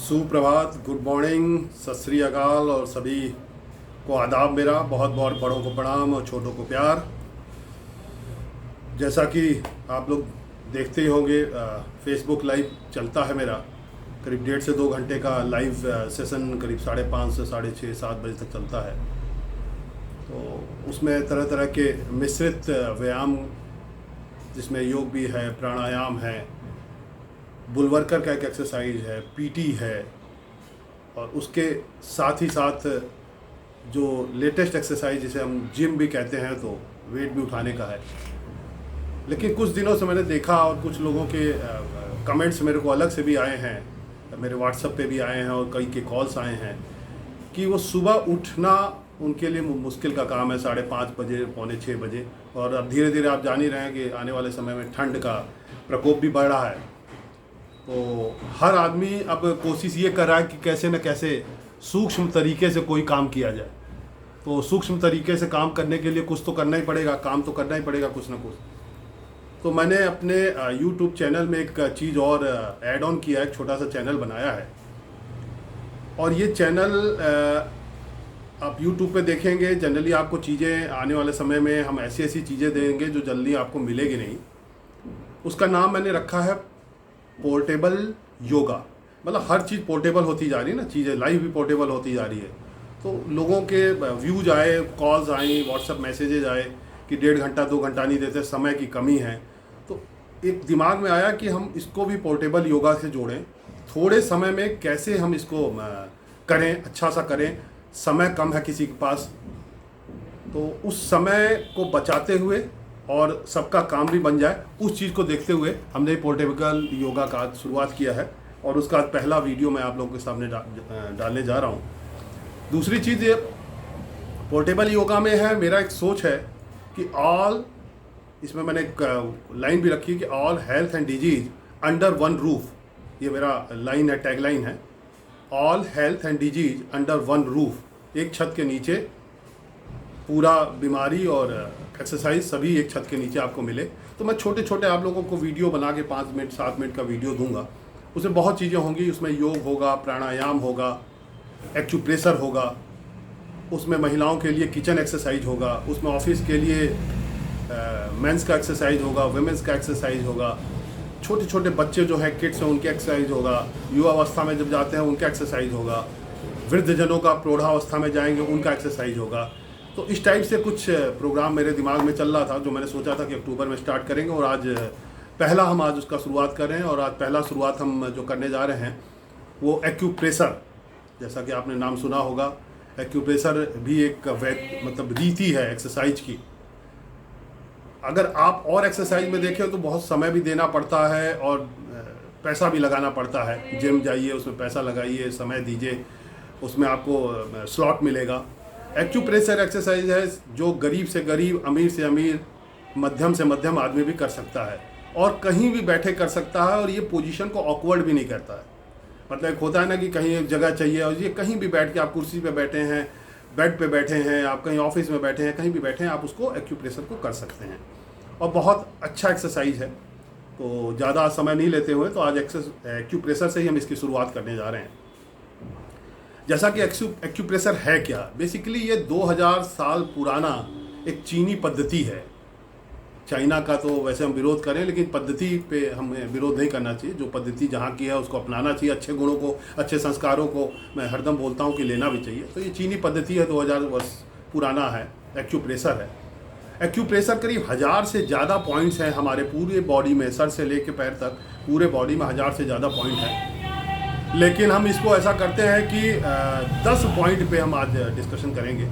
सुप्रभात, good morning, सत श्री अकाल और सभी को आदाब। मेरा बहुत बहुत बड़ों को प्रणाम और छोटों को प्यार। जैसा कि आप लोग देखते ही होंगे, फेसबुक लाइव चलता है मेरा। करीब 1.5 से 2 घंटे का लाइव सेशन करीब 5:30 से 6:30 7 बजे तक चलता है। तो उसमें तरह तरह के मिश्रित व्यायाम, जिसमें योग भी है, प्राणायाम है, बुलवर्कर का एक एक्सरसाइज है, पीटी है, और उसके साथ ही साथ जो लेटेस्ट एक्सरसाइज जिसे हम जिम भी कहते हैं, तो वेट भी उठाने का है। लेकिन कुछ दिनों से मैंने देखा और कुछ लोगों के कमेंट्स मेरे को अलग से भी आए हैं, मेरे व्हाट्सएप पे भी आए हैं और कई के कॉल्स आए हैं कि वो सुबह उठना उनके लिए मुश्किल का काम है, 5:30 बजे, पौने 6 बजे। और अब धीरे धीरे आप जान ही रहे हैं कि आने वाले समय में ठंड का प्रकोप भी बढ़ रहा है। तो हर आदमी अब कोशिश ये कर रहा है कि कैसे न कैसे सूक्ष्म तरीके से कोई काम किया जाए। तो सूक्ष्म तरीके से काम करने के लिए कुछ तो करना ही पड़ेगा, काम तो करना ही पड़ेगा कुछ ना कुछ। तो मैंने अपने YouTube चैनल में एक चीज़ और ऐड ऑन किया है, एक छोटा सा चैनल बनाया है। और ये चैनल आप YouTube पे देखेंगे, जनरली आपको चीज़ें आने वाले समय में हम ऐसी ऐसी चीज़ें देंगे जो जल्दी आपको मिलेगी नहीं। उसका नाम मैंने रखा है पोर्टेबल योगा। मतलब हर चीज़ पोर्टेबल होती जा रही है ना, चीज़ें लाइव भी पोर्टेबल होती जा रही है। तो लोगों के व्यूज आए, कॉल्स आई, व्हाट्सएप मैसेजेज आए कि 1.5 घंटा 2 घंटा नहीं देते, समय की कमी है। तो एक दिमाग में आया कि हम इसको भी पोर्टेबल योगा से जोड़ें। थोड़े समय में कैसे हम इसको करें, अच्छा सा करें। समय कम है किसी के पास, तो उस समय को बचाते हुए और सबका काम भी बन जाए, उस चीज़ को देखते हुए हमने पोर्टेबल योगा का शुरुआत किया है। और उसका पहला वीडियो मैं आप लोगों के सामने डालने जा रहा हूँ। दूसरी चीज़ ये पोर्टेबल योगा में है, मेरा एक सोच है कि ऑल, इसमें मैंने एक लाइन भी रखी कि all health and disease under one roof. ये मेरा लाइन है, टैगलाइन है, all health and disease under one roof. एक छत के नीचे पूरा बीमारी और एक्सरसाइज सभी एक छत के नीचे आपको मिले। तो मैं छोटे छोटे आप लोगों को वीडियो बना के 5 मिनट 7 मिनट का वीडियो दूंगा। उसमें बहुत चीज़ें होंगी। उसमें योग होगा, प्राणायाम होगा, एक्यूप्रेशर होगा, उसमें महिलाओं के लिए किचन एक्सरसाइज होगा, उसमें ऑफिस के लिए मेंस का एक्सरसाइज होगा, वुमेंस का एक्सरसाइज होगा, छोटे छोटे बच्चे जो हैं, किड्स हैं, उनके एक्सरसाइज होगा, युवावस्था में जब जाते हैं उनका एक्सरसाइज होगा, वृद्धजनों का प्रौढ़ावस्था में जाएंगे उनका एक्सरसाइज होगा। तो इस टाइप से कुछ प्रोग्राम मेरे दिमाग में चल रहा था, जो मैंने सोचा था कि अक्टूबर में स्टार्ट करेंगे। और आज उसका शुरुआत कर रहे हैं। और आज पहला शुरुआत हम जो करने जा रहे हैं वो एक्यूप्रेशर। जैसा कि आपने नाम सुना होगा, एक्यूप्रेशर भी एक मतलब रीति है एक्सरसाइज की। अगर आप और एक्सरसाइज में देखें तो बहुत समय भी देना पड़ता है और पैसा भी लगाना पड़ता है। जिम जाइए, उसमें पैसा लगाइए, समय दीजिए, उसमें आपको स्लॉट मिलेगा। एक्यूप्रेशर एक्सरसाइज है जो गरीब से गरीब, अमीर से अमीर, मध्यम से मध्यम आदमी भी कर सकता है और कहीं भी बैठे कर सकता है। और ये पोजीशन को ऑकवर्ड भी नहीं करता है। मतलब एक होता है ना कि कहीं एक जगह चाहिए, और ये कहीं भी बैठ के, आप कुर्सी पे बैठे हैं, बेड पे बैठे हैं, आप कहीं ऑफिस में बैठे हैं, कहीं भी बैठे हैं, आप उसको एक्यूप्रेशर को कर सकते हैं। और बहुत अच्छा एक्सरसाइज है। तो ज़्यादा समय नहीं लेते हुए तो आज एक्यूप्रेशर से ही हम इसकी शुरुआत करने जा रहे हैं। जैसा कि एक्यूप्रेशर है क्या, बेसिकली ये 2000 साल पुराना एक चीनी पद्धति है। चाइना का तो वैसे हम विरोध करें, लेकिन पद्धति पे हमें विरोध नहीं करना चाहिए। जो पद्धति जहाँ की है उसको अपनाना चाहिए। अच्छे गुणों को, अच्छे संस्कारों को मैं हरदम बोलता हूँ कि लेना भी चाहिए। तो ये चीनी पद्धति है, 2000 वर्ष पुराना है, एक्यूप्रेशर है। एक्यूप्रेशर करीब 1000 से ज़्यादा पॉइंट्स हैं हमारे पूरे बॉडी में, सर से लेकर पैर तक पूरे बॉडी में 1000 से ज़्यादा पॉइंट हैं। लेकिन हम इसको ऐसा करते हैं कि 10 पॉइंट पे हम आज डिस्कशन करेंगे।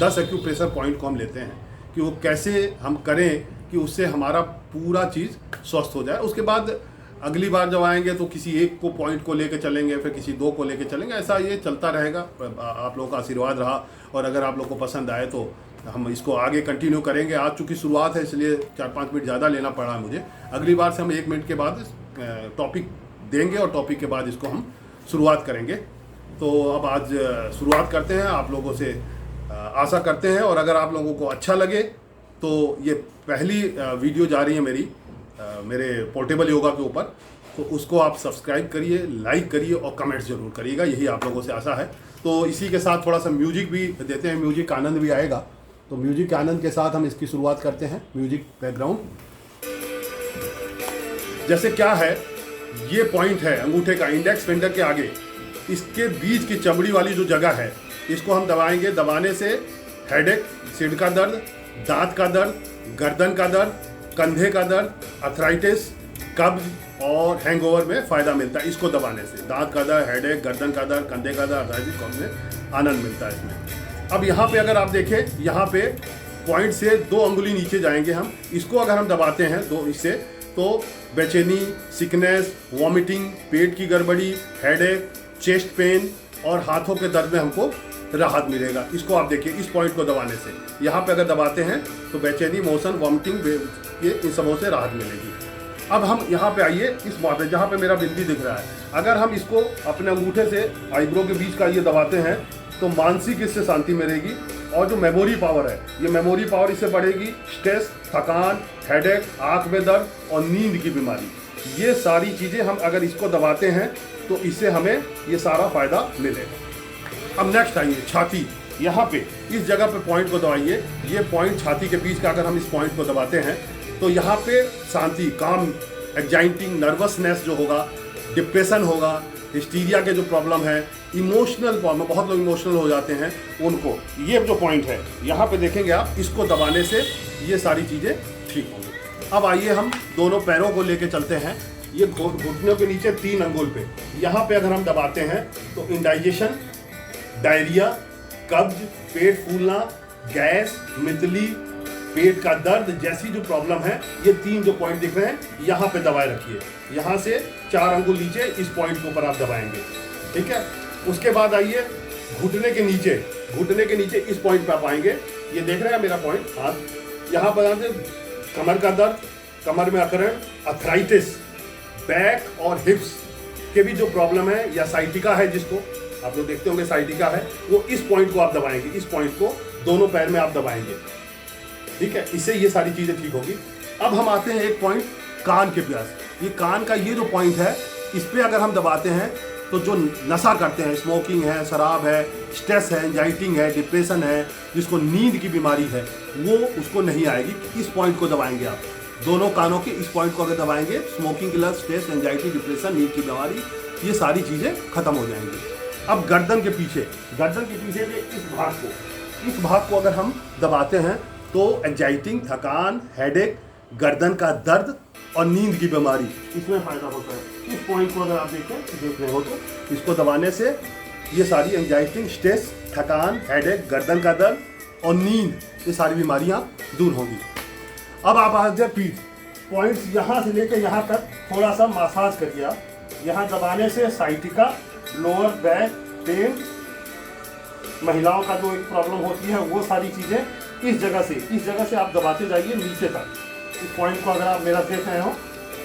10 एक्यूप्रेशर पॉइंट को हम लेते हैं कि वो कैसे हम करें कि उससे हमारा पूरा चीज़ स्वस्थ हो जाए। उसके बाद अगली बार जब आएंगे तो किसी एक को पॉइंट को लेके चलेंगे, फिर किसी 2 को लेके चलेंगे। ऐसा ये चलता रहेगा। आप लोगों का आशीर्वाद रहा और अगर आप लोग को पसंद आए तो हम इसको आगे कंटिन्यू करेंगे। आज चूँकि शुरुआत है इसलिए 4-5 मिनट ज़्यादा लेना पड़ा मुझे। अगली बार से हम 1 मिनट के बाद टॉपिक देंगे और टॉपिक के बाद इसको हम शुरुआत करेंगे। तो अब आज शुरुआत करते हैं। आप लोगों से आशा करते हैं, और अगर आप लोगों को अच्छा लगे तो ये पहली वीडियो जा रही है मेरी मेरे पोर्टेबल योगा के ऊपर। तो उसको आप सब्सक्राइब करिए, लाइक करिए और कमेंट जरूर करिएगा, यही आप लोगों से आशा है। तो इसी के साथ थोड़ा सा म्यूजिक भी देते हैं, म्यूजिक का आनंद भी आएगा। तो म्यूजिक के आनंद के साथ हम इसकी शुरुआत करते हैं। म्यूजिक बैकग्राउंड जैसे क्या है, ये पॉइंट है अंगूठे का, इंडेक्स फिंगर के आगे, इसके बीच की चमड़ी वाली जो जगह है, इसको हम दबाएंगे। दबाने से हेडेक, सिर का दर्द, दांत का दर्द, गर्दन का दर्द, कंधे का दर्द, अर्थराइटिस, कब्ज और हैंगओवर में फ़ायदा मिलता है इसको दबाने से। दांत का दर्द, हेडेक, गर्दन का दर्द, कंधे का दर्द, अर्थराइटिस, कब्ज में आनंद मिलता है इसमें। अब यहाँ पे अगर आप देखें, यहाँ पे पॉइंट से 2 अंगुली नीचे जाएंगे हम, इसको अगर हम दबाते हैं दो इससे, तो बेचैनी, सिकनेस, वॉमिटिंग, पेट की गड़बड़ी, हेडेक, चेस्ट पेन और हाथों के दर्द में हमको राहत मिलेगा। इसको आप देखिए, इस पॉइंट को दबाने से, यहाँ पे अगर दबाते हैं तो बेचैनी, मोशन, वॉमिटिंग, ये इन सबों से राहत मिलेगी। अब हम यहाँ पे आइए, इस वहाँ पे जहाँ पे मेरा बिंदी दिख रहा है, अगर हम इसको अपने अंगूठे से आईब्रो के बीच का ये दबाते हैं तो मानसिक इससे शांति मिलेगी। और जो मेमोरी पावर है, ये मेमोरी पावर इससे बढ़ेगी। स्ट्रेस, थकान, हेडेक, आँख में दर्द और नींद की बीमारी, ये सारी चीज़ें हम अगर इसको दबाते हैं तो इससे हमें ये सारा फायदा मिलेगा। अब नेक्स्ट आइए छाती, यहाँ पे इस जगह पे पॉइंट को दबाइए। ये पॉइंट छाती के बीच का, अगर हम इस पॉइंट को दबाते हैं तो यहाँ पे शांति, काम, एग्जाइटिंग, नर्वसनेस जो होगा, डिप्रेशन होगा, हिस्टीरिया के जो प्रॉब्लम है, इमोशनल प्रॉब्लम, बहुत लोग इमोशनल हो जाते हैं उनको, ये जो पॉइंट है यहाँ पे देखेंगे आप, इसको दबाने से ये सारी चीज़ें ठीक होंगी। अब आइए हम दोनों पैरों को लेके चलते हैं। ये घुटनों के नीचे 3 अंगुल पे, यहाँ पे अगर हम दबाते हैं तो इंडाइजेशन, डायरिया, कब्ज, पेट फूलना, गैस, मितली, पेट का दर्द जैसी जो प्रॉब्लम है, ये 3 जो पॉइंट दिख रहे हैं यहाँ पे दबाए रखिए। यहाँ से 4 अंगुल नीचे इस पॉइंट के ऊपर आप दबाएंगे, ठीक है। उसके बाद आइए घुटने के नीचे इस पॉइंट पे आप आएंगे। ये देख रहे हैं मेरा पॉइंट, हाथ यहाँ पर आते, कमर का दर्द, कमर में अकड़न, अर्थराइटिस, बैक और हिप्स के भी जो प्रॉब्लम है, या साइटिका है जिसको आप लोग देखते होंगे साइटिका है, वो इस पॉइंट को आप दबाएंगे। इस पॉइंट को दोनों पैर में आप दबाएंगे, ठीक है। इससे ये सारी चीज़ें ठीक होगी। अब हम आते हैं एक पॉइंट, कान के पास। ये कान का ये जो पॉइंट है, इस पर अगर हम दबाते हैं तो जो नशा करते हैं, स्मोकिंग है, शराब है, स्ट्रेस है, एंजाइटिंग है, डिप्रेशन है, जिसको नींद की बीमारी है, वो उसको नहीं आएगी। इस पॉइंट को दबाएंगे आप, दोनों कानों के इस पॉइंट को अगर दबाएंगे, स्मोकिंग की लत, स्ट्रेस, एंजाइटी, डिप्रेशन, नींद की बीमारी, ये सारी चीज़ें खत्म हो जाएंगी। अब गर्दन के पीछे के इस भाग को अगर हम दबाते हैं तो एंजाइटिंग, थकान, हेडेक, गर्दन का दर्द और नींद की बीमारी, इसमें फ़ायदा होता है। इस पॉइंट को अगर आप देख रहे हो तो इसको दबाने से ये सारी एंजाइटिंग, स्ट्रेस, थकान, हेडेक, गर्दन का दर्द और नींद, ये सारी बीमारियां दूर होंगी। अब आप आ जाए पीठ, पॉइंट्स यहाँ से लेकर यहाँ तक थोड़ा सा मसाज करिए आप। यहाँ दबाने से साइटिका, लोअर बैक पेन, महिलाओं का जो एक प्रॉब्लम होती है, वो सारी चीज़ें इस जगह से आप दबाते जाइए नीचे तक। इस पॉइंट को अगर आप मेरा देख रहे हो,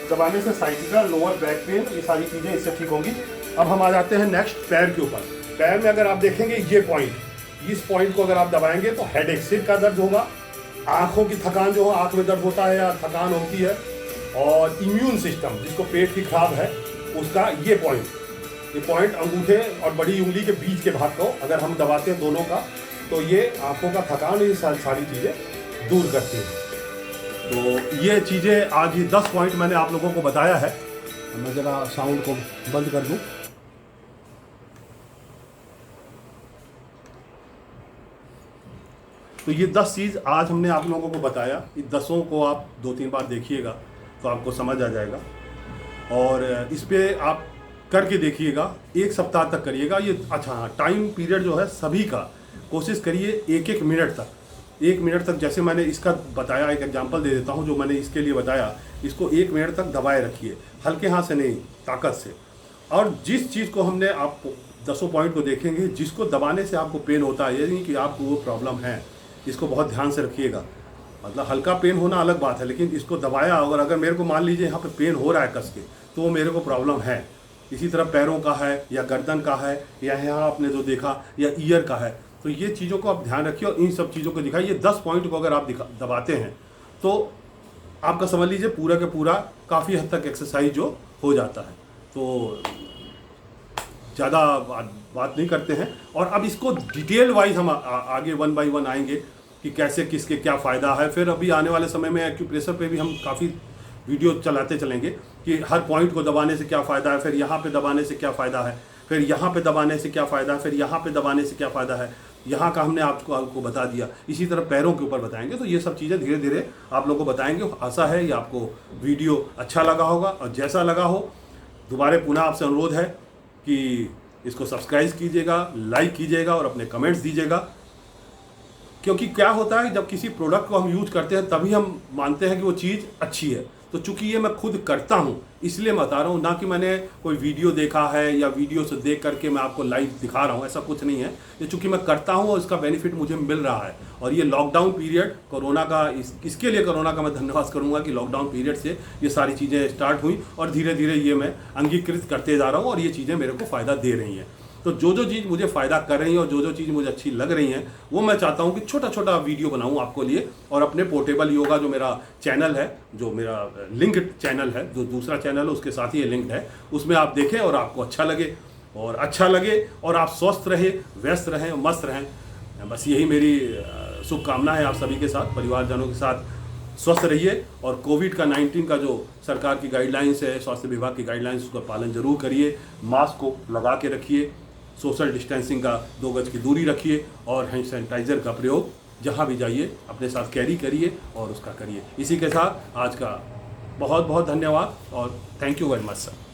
दबाने से साइटिका, लोअर बैक पेन, ये सारी चीज़ें इससे ठीक होंगी। अब हम आ जाते हैं नेक्स्ट पैर के ऊपर। पैर में अगर आप देखेंगे ये पॉइंट, इस पॉइंट को अगर आप दबाएंगे तो हेडेक, सिर का दर्द होगा, आँखों की थकान जो हो, आँख में दर्द होता है या थकान होती है, और इम्यून सिस्टम जिसको पेट की खराब है उसका ये पॉइंट अंगूठे और बड़ी उंगली के बीच के भाग को अगर हम दबाते हैं दोनों का, तो ये आँखों का थकान, ये सारी चीज़ें दूर करती हैं। तो ये चीज़ें आज ही 10 पॉइंट मैंने आप लोगों को बताया है। मैं ज़रा साउंड को बंद कर दूं। तो ये 10 चीज़ आज हमने आप लोगों को बताया। इन 10 को आप 2-3 बार देखिएगा तो आपको समझ आ जाएगा, और इस पर आप करके देखिएगा, 1 सप्ताह तक करिएगा। ये अच्छा हाँ, टाइम पीरियड जो है सभी का कोशिश करिए 1-1 मिनट तक, 1 मिनट तक। जैसे मैंने इसका बताया, एक एग्जांपल दे देता हूँ जो मैंने इसके लिए बताया, इसको 1 मिनट तक दबाए रखिए, हल्के हाथ से नहीं, ताकत से। और जिस चीज़ को हमने आपको 10 पॉइंट को देखेंगे, जिसको दबाने से आपको पेन होता है, यानी कि आपको वो प्रॉब्लम है, इसको बहुत ध्यान से रखिएगा। मतलब हल्का पेन होना अलग बात है, लेकिन इसको दबाया, और अगर मेरे को मान लीजिए यहाँ पे पेन हो रहा है कस के, तो वो मेरे को प्रॉब्लम है। इसी तरह पैरों का है, या गर्दन का है, या यहाँ आपने जो देखा, या ईयर का है, तो ये चीज़ों को आप ध्यान रखिए और इन सब चीज़ों को दिखाइए। 10 पॉइंट को अगर आप दबाते हैं तो आपका समझ लीजिए पूरा का पूरा काफ़ी हद तक एक्सरसाइज जो हो जाता है। तो ज़्यादा बात नहीं करते हैं, और अब इसको डिटेल वाइज हम आगे 1 बाय 1 आएंगे कि कैसे किसके क्या फ़ायदा है। फिर अभी आने वाले समय में एक्यूप्रेशर पे भी हम काफ़ी वीडियो चलाते चलेंगे कि हर पॉइंट को दबाने से क्या फ़ायदा है, फिर यहाँ पे दबाने से क्या फ़ायदा है, फिर यहाँ पे दबाने से क्या फ़ायदा है, फिर यहाँ पे दबाने से क्या फ़ायदा है। यहाँ का हमने आपको बता दिया, इसी तरह पैरों के ऊपर बताएंगे। तो ये सब चीज़ें धीरे धीरे आप लोगों को बताएंगे। आशा है ये आपको वीडियो अच्छा लगा होगा, और जैसा लगा हो दोबारा पुनः आपसे अनुरोध है कि इसको सब्सक्राइब कीजिएगा, लाइक कीजिएगा और अपने कमेंट्स दीजिएगा। क्योंकि क्या होता है, जब किसी प्रोडक्ट को हम यूज करते हैं तभी हम मानते हैं कि वो चीज़ अच्छी है। तो चूंकि ये मैं खुद करता हूँ इसलिए मैं बता रहा हूँ, ना कि मैंने कोई वीडियो देखा है या वीडियो से देख करके मैं आपको लाइव दिखा रहा हूँ, ऐसा कुछ नहीं है। ये चूंकि मैं करता हूँ और इसका बेनिफिट मुझे मिल रहा है। और ये लॉकडाउन पीरियड कोरोना का, इसके लिए कोरोना का मैं धन्यवाद करूँगा कि लॉकडाउन पीरियड से ये सारी चीज़ें स्टार्ट हुई और धीरे धीरे ये मैं अंगीकृत करते जा रहा हूँ और ये चीज़ें मेरे को फ़ायदा दे रही हैं। तो जो जो चीज़ मुझे फ़ायदा कर रही है और जो जो चीज़ मुझे अच्छी लग रही हैं वो मैं चाहता हूँ कि छोटा छोटा वीडियो बनाऊँ आपको लिए, और अपने पोर्टेबल योगा जो मेरा चैनल है, जो मेरा लिंक्ड चैनल है, जो दूसरा चैनल है उसके साथ ही ये लिंक्ड है, उसमें आप देखें और आपको अच्छा लगे और आप स्वस्थ रहे, व्यस्त रहें, मस्त रहें। बस यही मेरी शुभकामना है आप सभी के साथ, परिवारजनों के साथ स्वस्थ रहिए। और कोविड का 19 का जो सरकार की गाइडलाइंस है, स्वास्थ्य विभाग की गाइडलाइंस, उसका पालन जरूर करिए। मास्क को लगा के रखिए, सोशल डिस्टेंसिंग का 2 गज की दूरी रखिए, और हैंड सैनिटाइज़र का प्रयोग जहाँ भी जाइए अपने साथ कैरी करिए और उसका करिए। इसी के साथ आज का बहुत बहुत धन्यवाद और thank you very much sir.